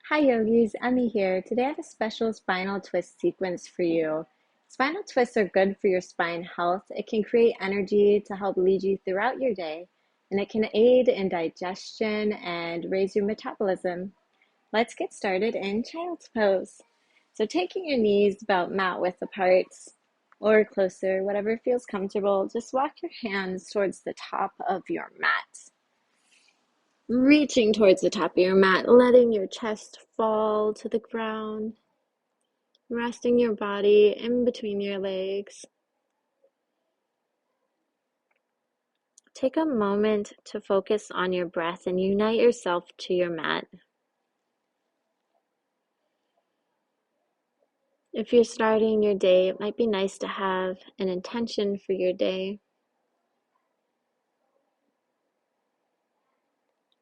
Hi yogis, Emmy here. Today I have a special spinal twist sequence for you. Spinal twists are good for your spine health. It can create energy to help lead you throughout your day, and it can aid in digestion and raise your metabolism. Let's get started in child's pose. So taking your knees about mat width apart or closer, whatever feels comfortable, just walk your hands towards the top of your mat. Reaching towards the top of your mat, letting your chest fall to the ground, resting your body in between your legs. Take a moment to focus on your breath and unite yourself to your mat. If you're starting your day, it might be nice to have an intention for your day.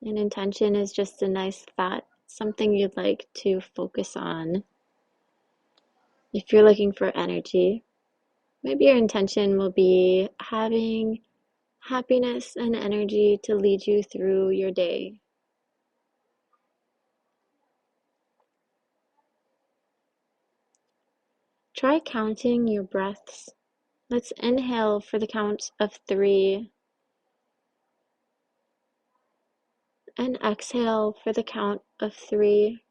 An intention is just a nice thought, something you'd like to focus on. If you're looking for energy, maybe your intention will be having happiness and energy to lead you through your day. Try counting your breaths. Let's inhale for the count of 3 and exhale for the count of 3.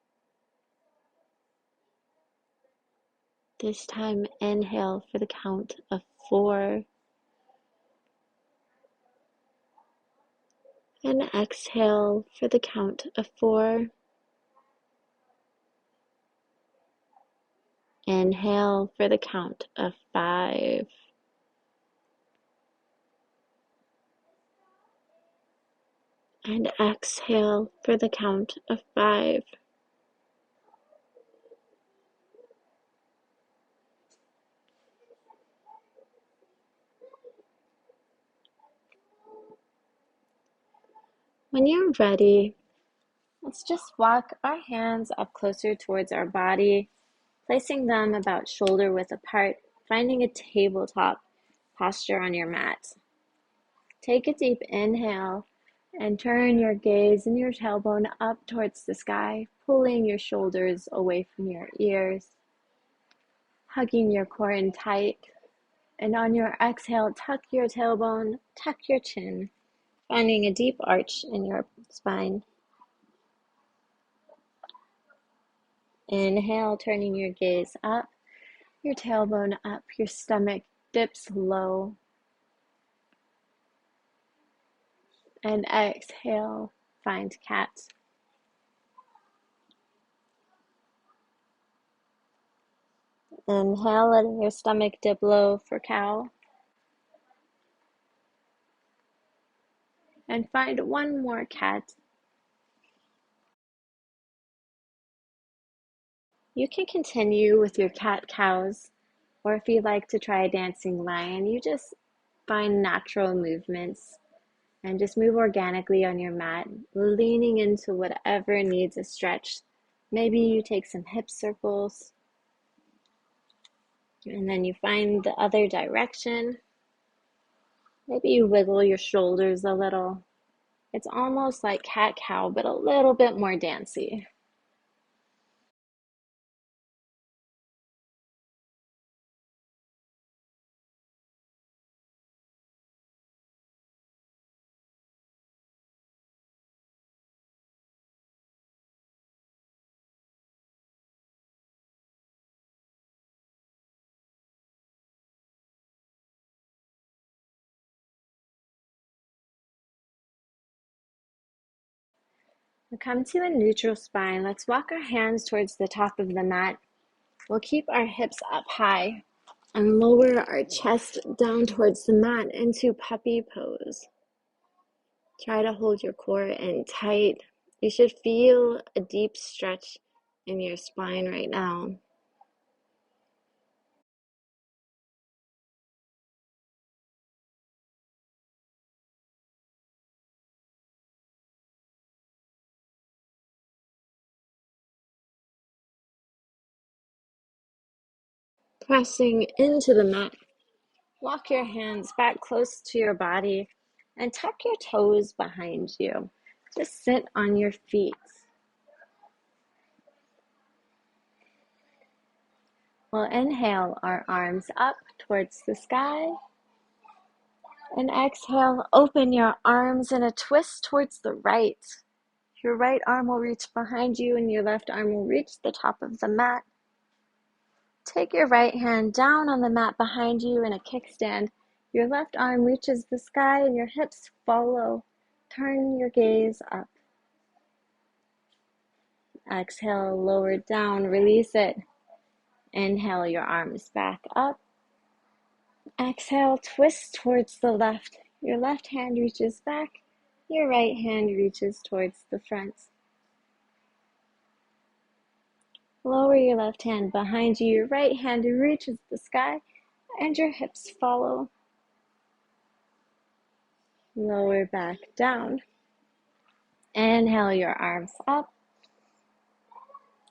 This time, inhale for the count of 4 and exhale for the count of 4. Inhale for the count of 5. And exhale for the count of 5. When you're ready, let's just walk our hands up closer towards our body, placing them about shoulder width apart, finding a tabletop posture on your mat. Take a deep inhale and turn your gaze and your tailbone up towards the sky, pulling your shoulders away from your ears, hugging your core in tight. And on your exhale, tuck your tailbone, tuck your chin, finding a deep arch in your spine. Inhale, turning your gaze up, your tailbone up, your stomach dips low. And exhale, find cat. Inhale, letting your stomach dip low for cow. And find one more cat. You can continue with your cat-cows, or if you like to try a dancing lion, you just find natural movements and just move organically on your mat, leaning into whatever needs a stretch. Maybe you take some hip circles, and then you find the other direction. Maybe you wiggle your shoulders a little. It's almost like cat-cow, but a little bit more dancey. We'll come to a neutral spine. Let's walk our hands towards the top of the mat. We'll keep our hips up high and lower our chest down towards the mat into puppy pose. Try to hold your core in tight. You should feel a deep stretch in your spine right now. Pressing into the mat. Walk your hands back close to your body and tuck your toes behind you. Just sit on your feet. We'll inhale our arms up towards the sky. And exhale, open your arms in a twist towards the right. Your right arm will reach behind you and your left arm will reach the top of the mat. Take your right hand down on the mat behind you in a kickstand. Your left arm reaches the sky and your hips follow. Turn your gaze up. Exhale, lower down, release it. Inhale, your arms back up. Exhale, twist towards the left. Your left hand reaches back. Your right hand reaches towards the front. Lower your left hand behind you. Your right hand reaches the sky and your hips follow. Lower back down. Inhale your arms up.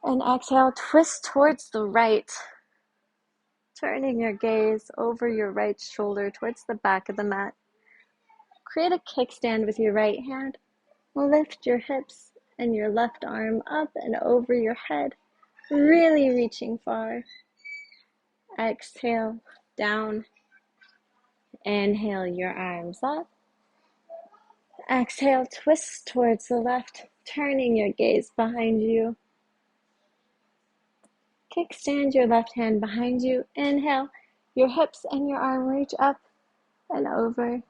And exhale, twist towards the right. Turning your gaze over your right shoulder towards the back of the mat. Create a kickstand with your right hand. Lift your hips and your left arm up and over your head, really reaching far. Exhale, down. Inhale your arms up. Exhale, twist towards the left, turning your gaze behind you. Kickstand your left hand behind you. Inhale, your hips and your arm reach up and over.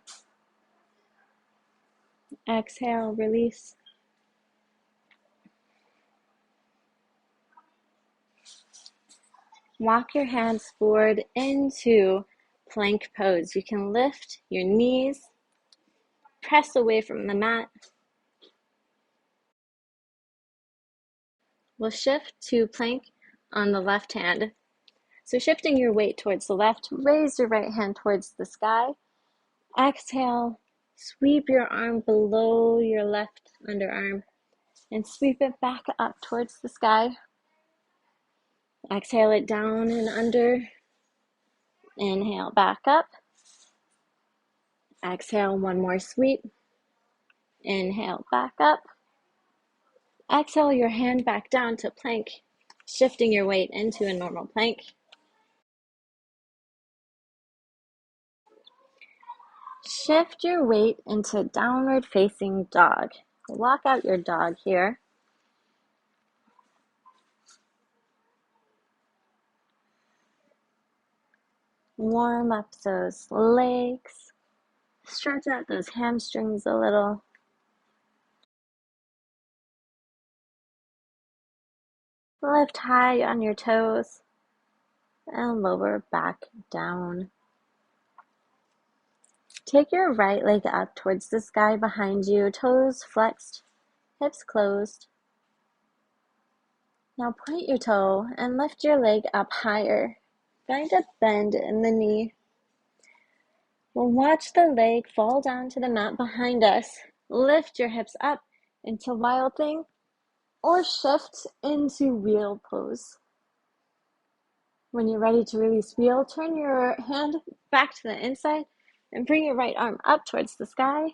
Exhale, release. Walk your hands forward into plank pose. You can lift your knees, press away from the mat. We'll shift to plank on the left hand. So shifting your weight towards the left, raise your right hand towards the sky. Exhale, sweep your arm below your left underarm and sweep it back up towards the sky. Exhale it down and under. Inhale, back up. Exhale, one more sweep. Inhale, back up. Exhale your hand back down to plank, shifting your weight into a normal plank. Shift your weight into downward facing dog. Walk out your dog here. Warm up those legs. Stretch out those hamstrings a little. Lift high on your toes and lower back down. Take your right leg up towards the sky behind you, toes flexed, hips closed. Now point your toe and lift your leg up higher. Find a bend in the knee. We'll watch the leg fall down to the mat behind us. Lift your hips up into wild thing or shift into wheel pose. When you're ready to release wheel, turn your hand back to the inside and bring your right arm up towards the sky.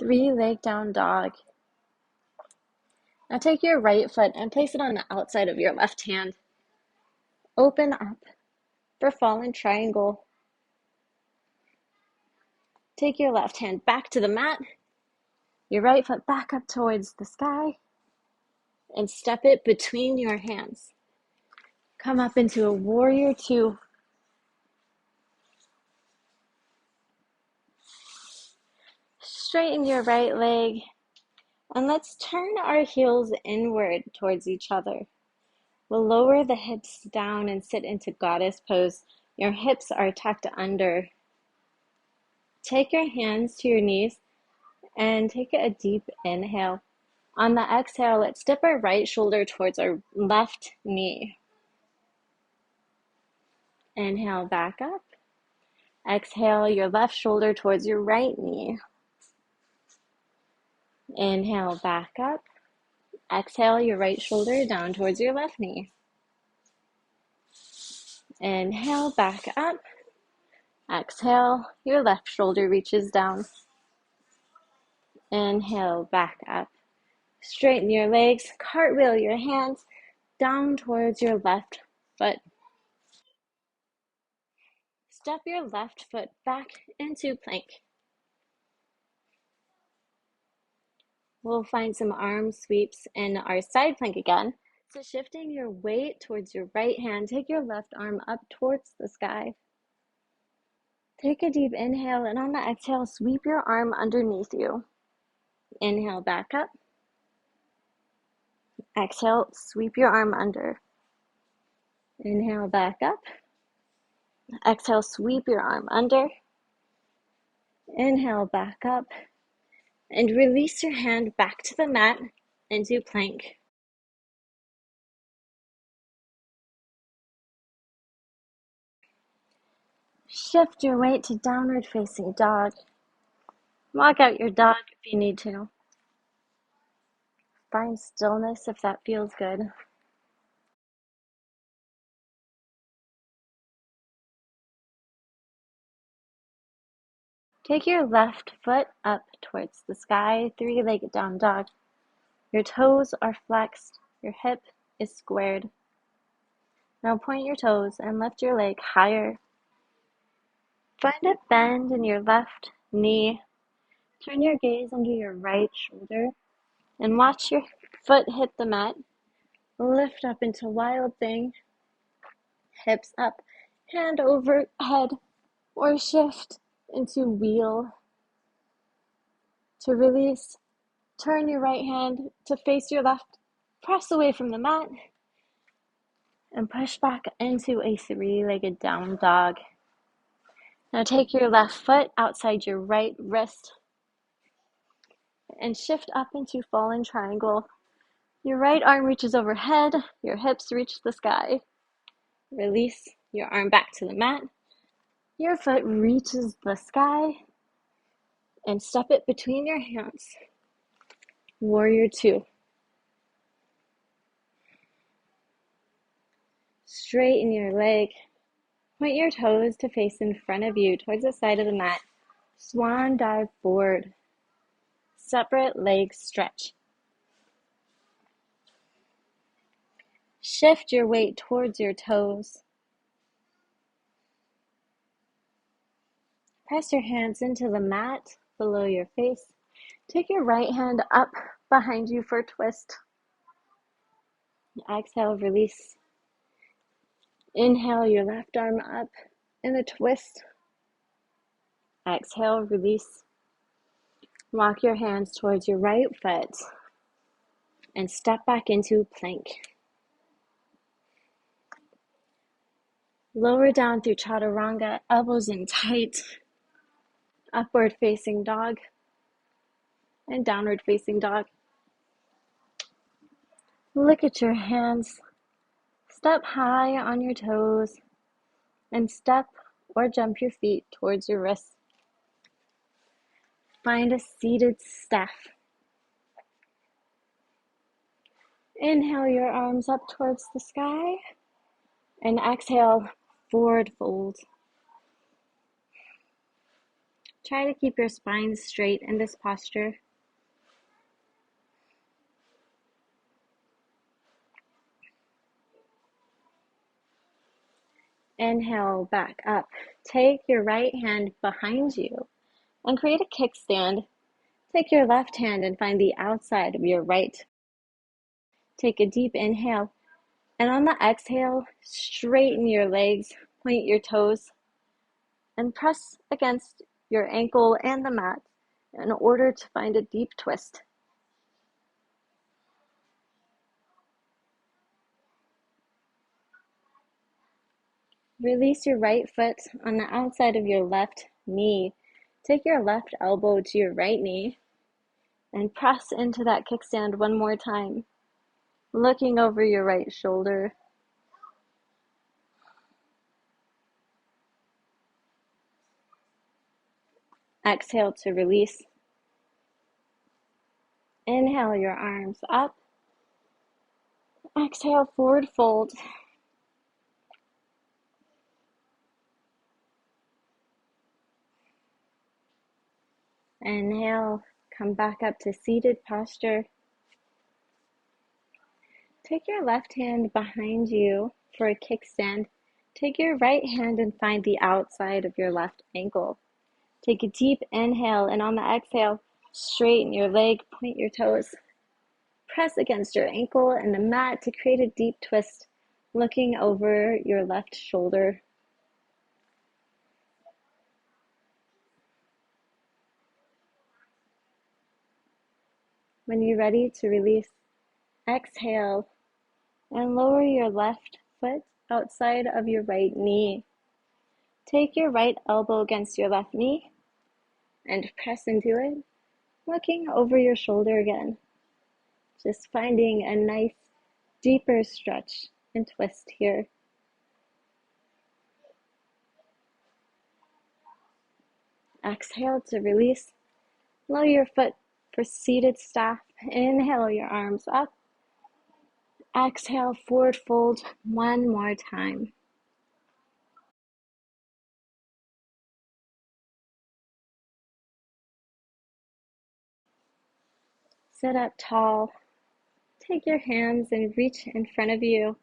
3-leg down dog. Now take your right foot and place it on the outside of your left hand. Open up for fallen triangle. Take your left hand back to the mat, your right foot back up towards the sky, and step it between your hands. Come up into a warrior 2. Straighten your right leg, and let's turn our heels inward towards each other. We'll lower the hips down and sit into goddess pose. Your hips are tucked under. Take your hands to your knees and take a deep inhale. On the exhale, let's dip our right shoulder towards our left knee. Inhale, back up. Exhale your left shoulder towards your right knee. Inhale, back up. Exhale your right shoulder down towards your left knee. Inhale, back up. Exhale, your left shoulder reaches down. Inhale, back up. Straighten your legs, cartwheel your hands down towards your left foot. step your left foot back into plank. We'll find some arm sweeps in our side plank again. So shifting your weight towards your right hand, take your left arm up towards the sky. Take a deep inhale, and on the exhale, sweep your arm underneath you. Inhale, back up. Exhale, sweep your arm under. Inhale, back up. Exhale, sweep your arm under. Inhale, back up. And release your hand back to the mat into plank. Shift your weight to downward facing dog. Walk out your dog if you need to. Find stillness if that feels good. Take your left foot up towards the sky, three-legged down dog. Your toes are flexed, your hip is squared. Now point your toes and lift your leg higher. Find a bend in your left knee. Turn your gaze under your right shoulder and watch your foot hit the mat. Lift up into wild thing. Hips up, hand over head, or shift into wheel. To release, turn your right hand to face your left. Press away from the mat and push back into a three-legged down dog. Now take your left foot outside your right wrist and shift up into fallen triangle. Your right arm reaches overhead, your hips reach the sky. Release your arm back to the mat. Your foot reaches the sky and step it between your hands. Warrior two. Straighten your leg. Point your toes to face in front of you towards the side of the mat. Swan dive forward. Separate legs stretch. Shift your weight towards your toes. Press your hands into the mat below your face. Take your right hand up behind you for a twist. Exhale, release. Inhale your left arm up in a twist. Exhale, release. Walk your hands towards your right foot and step back into plank. Lower down through chaturanga, elbows in tight. Upward facing dog and downward facing dog. Look at your hands. Step high on your toes and step or jump your feet towards your wrists. Find a seated staff. Inhale your arms up towards the sky and exhale, forward fold. Try to keep your spine straight in this posture. Inhale, back up. Take your right hand behind you and create a kickstand. Take your left hand and find the outside of your right. Take a deep inhale, and on the exhale, straighten your legs, point your toes, and press against your ankle and the mat in order to find a deep twist. Release your right foot on the outside of your left knee. Take your left elbow to your right knee and press into that kickstand one more time, looking over your right shoulder. Exhale to release. Inhale your arms up. Exhale, forward fold. Inhale, come back up to seated posture. Take your left hand behind you for a kickstand. Take your right hand and find the outside of your left ankle. Take a deep inhale, and on the exhale, straighten your leg, point your toes. Press against your ankle and the mat to create a deep twist, looking over your left shoulder. When you're ready to release, exhale and lower your left foot outside of your right knee. Take your right elbow against your left knee and press into it, looking over your shoulder again. Just finding a nice, deeper stretch and twist here. Exhale to release. Lower your foot for seated staff. Inhale your arms up. Exhale, forward fold one more time. Sit up tall. Take your hands and reach in front of you.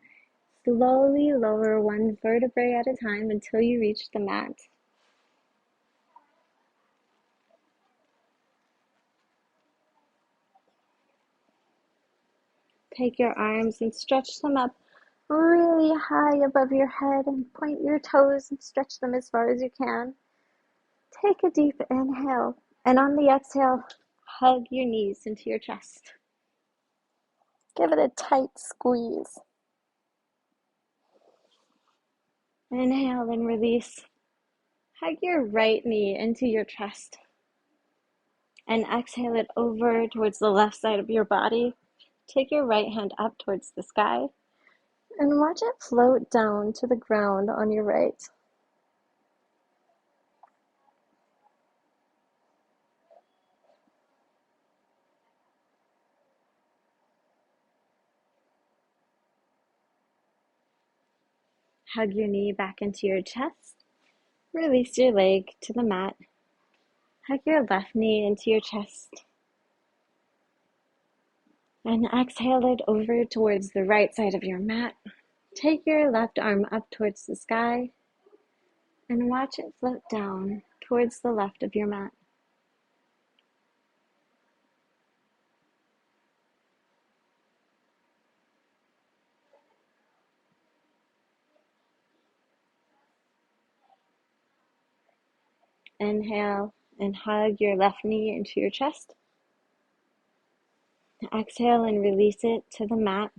Slowly lower one vertebrae at a time until you reach the mat. Take your arms and stretch them up really high above your head and point your toes and stretch them as far as you can. Take a deep inhale, and on the exhale, hug your knees into your chest. Give it a tight squeeze. Inhale and release. Hug your right knee into your chest. And exhale it over towards the left side of your body. Take your right hand up towards the sky and watch it float down to the ground on your right. Hug your knee back into your chest. Release your leg to the mat. Hug your left knee into your chest. And exhale it over towards the right side of your mat. Take your left arm up towards the sky and watch it float down towards the left of your mat. Inhale and hug your left knee into your chest. Exhale and release it to the mat.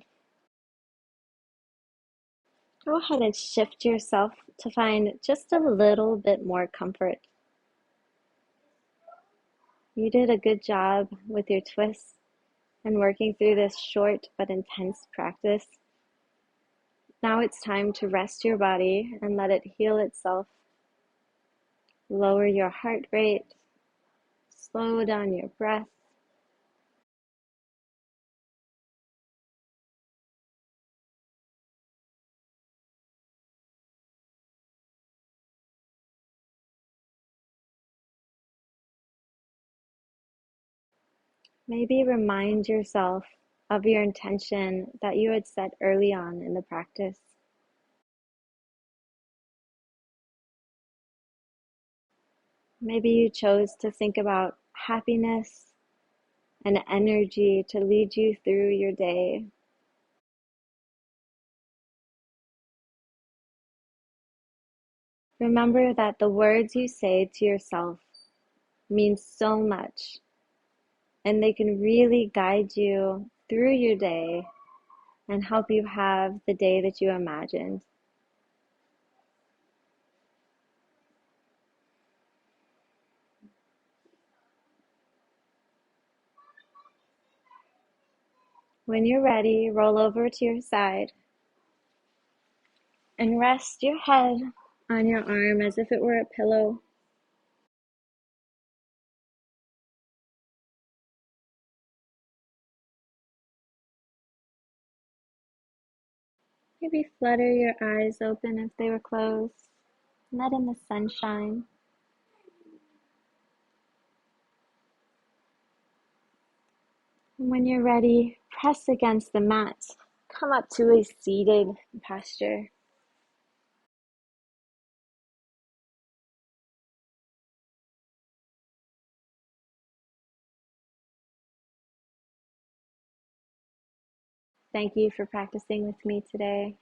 Go ahead and shift yourself to find just a little bit more comfort. You did a good job with your twists and working through this short but intense practice. Now it's time to rest your body and let it heal itself. Lower your heart rate, slow down your breath. Maybe remind yourself of your intention that you had set early on in the practice. Maybe you chose to think about happiness and energy to lead you through your day. Remember that the words you say to yourself mean so much, and they can really guide you through your day and help you have the day that you imagined. When you're ready, roll over to your side and rest your head on your arm as if it were a pillow. Maybe flutter your eyes open if they were closed. Let in the sunshine. And when you're ready, press against the mat. Come up to a seated posture. Thank you for practicing with me today.